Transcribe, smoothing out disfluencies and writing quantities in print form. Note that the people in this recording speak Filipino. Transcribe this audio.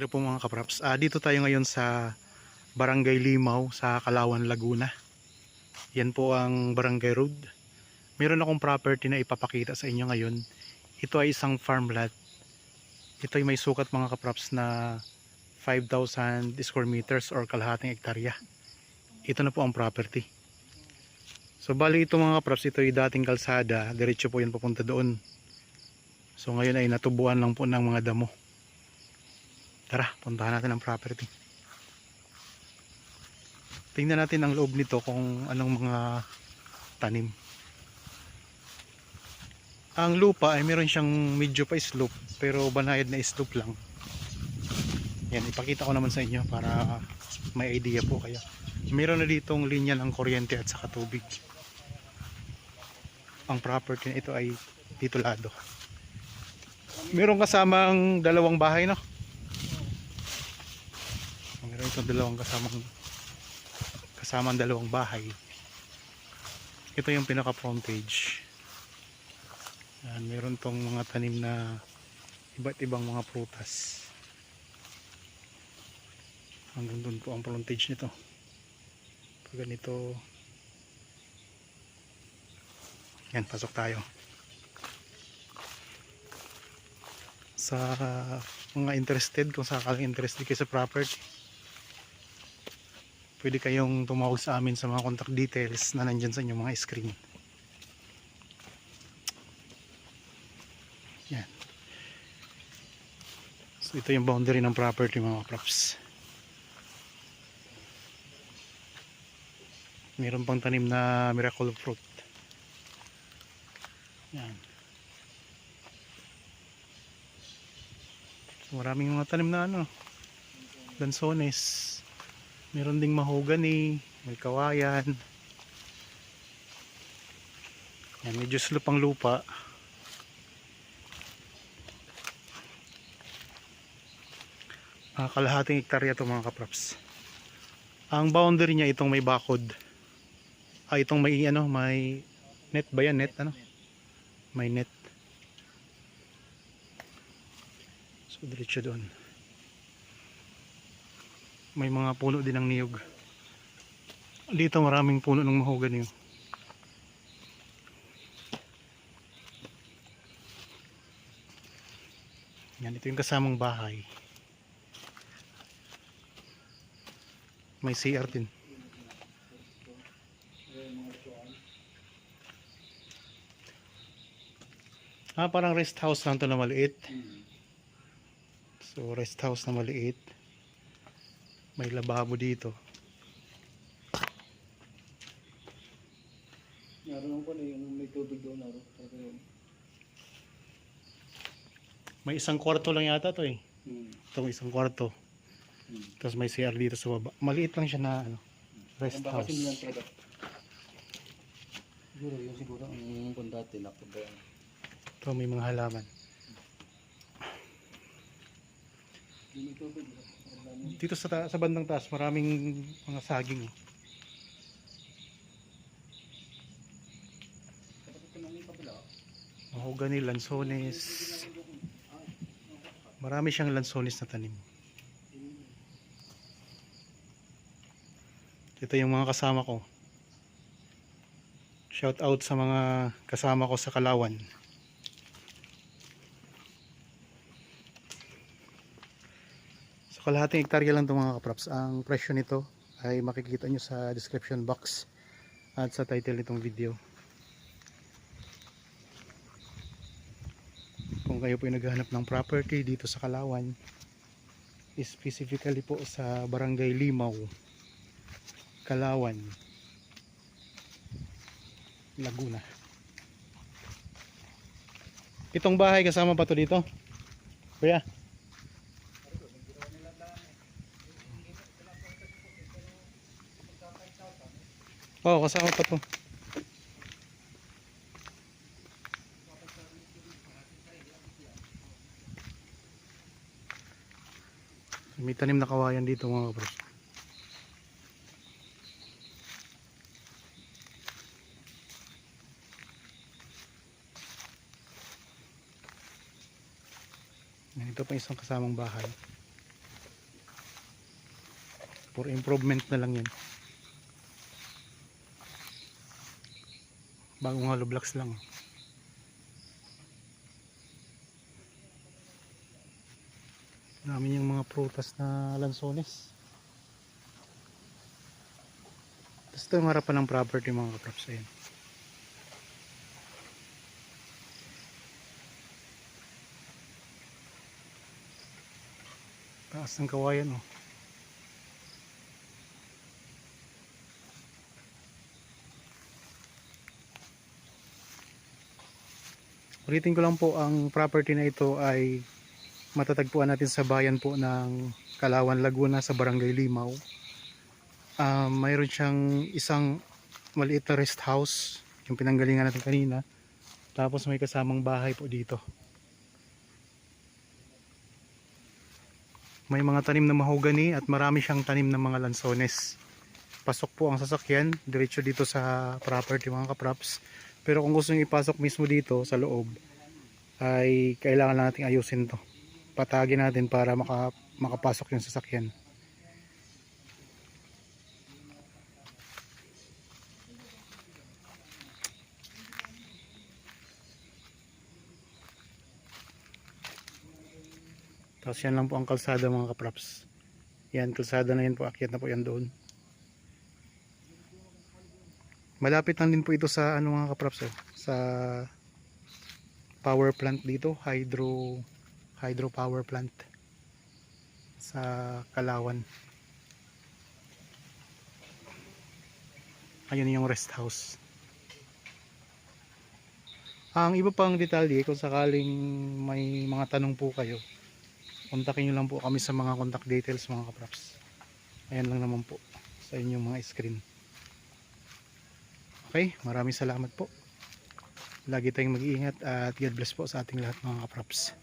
Hello po mga kapraps. Dito tayo ngayon sa Barangay Limaw sa Kalawan, Laguna. Yan po ang Barangay Road. Meron akong property na ipapakita sa inyo ngayon. Ito ay isang farmland. Ito ay may sukat mga kapraps na 5,000 square meters or kalahating hektarya. Ito na po ang property. So bali ito mga kapraps, ito ay dating kalsada. Diretso po yan papunta doon. So ngayon ay natubuan lang po ng mga damo. Tara, puntahan natin ang property. Tingnan natin ang loob nito kung anong mga tanim. Ang lupa ay meron siyang medyo pa slope pero banayad na slope lang. Yan, ipakita ko naman sa inyo para may idea po kayo. Meron na ditong linya ng kuryente at saka tubig. Ang property na ito ay titulado. Meron kasamang dalawang bahay, no? Meron itong dalawang kasamang dalawang bahay. Ito yung pinaka frontage. Yan, meron tong mga tanim na iba't ibang mga prutas. Hanggang doon po ang frontage nito. Pag ganito, yan, pasok tayo. Sa mga interested, kung sakaling interested kayo sa property, pwede kayong tumawag sa amin sa mga contact details na nandyan sa inyong mga screen. Yan. So ito yung boundary ng property mga props. Meron pang tanim na miracle fruit. Yan. So maraming mga tanim na lansones. Meron ding mahogany, may kawayan. Yan, medyo slope ang lupa. Kalahating hektarya ito mga kapraps. Ang boundary niya itong may bakod. Itong may may net ba yan? Net May net. So diretso doon. May mga puno din ng niyog. Dito maraming puno ng mahogany. Yan, ito yung kasamang bahay. May CR din. Parang rest house lang to na maliit. So rest house na maliit. May lababo dito. Naroon ko na yung may tubig doon. May isang kwarto lang yata to eh. Itong isang kwarto. Tapos may CR dito sa baba. Maliit lang siya na rest house. Siguro ang kundati na pagbayan. Ito may mga halaman. Dito sa bandang taas maraming mga saging. Mahogany, lansones. Marami siyang lansones na tanim. Ito yung mga kasama ko. Shout out sa mga kasama ko sa Kalawan. So kalahating hektarya lang ito mga kapraps. Ang presyo nito ay makikita nyo sa description box at sa title nitong video. Kung kayo po ay naghahanap ng property dito sa Kalawan, specifically po sa Barangay Limaw, Kalawan, Laguna. Itong bahay kasama pa to dito, kuya? Oo, kasama pa to. May tanim na kawayan dito mga bro. Ito pa isang kasamang bahay. For improvement na lang yan. Bagong hollow blocks lang. Namin yung mga prutas na lansones. Tapos ito yung harapan ng property mga kaprops. Ayan. Taas ng kawayan oh. Ulitin ko lang po, ang property na ito ay matatagpuan natin sa bayan po ng Kalawan, Laguna sa Barangay Limaw. Mayroon siyang isang maliit na rest house, yung pinanggalingan natin kanina. Tapos may kasamang bahay po dito. May mga tanim na mahogany at marami siyang tanim ng mga lansones. Pasok po ang sasakyan diretso dito sa property mga kaprops. Pero kung gusto nyo ipasok mismo dito sa loob, ay kailangan lang natin ayusin to. Patagin natin para makapasok yung sasakyan. Tapos yan lang po ang kalsada mga kaprops. Yan, kalsada na yan po, akyat na po yan doon. Malapit lang din po ito sa ano mga kaprops sa power plant dito, hydro power plant sa Kalawan. Ayun yung rest house. Ang iba pang detalye, kung sakaling may mga tanong po kayo, kontakin nyo lang po kami sa mga contact details mga kaprops. Ayan lang naman po sa inyong mga screen. Okay, maraming salamat po. Lagi tayong mag-iingat at God bless po sa ating lahat mga kaprops.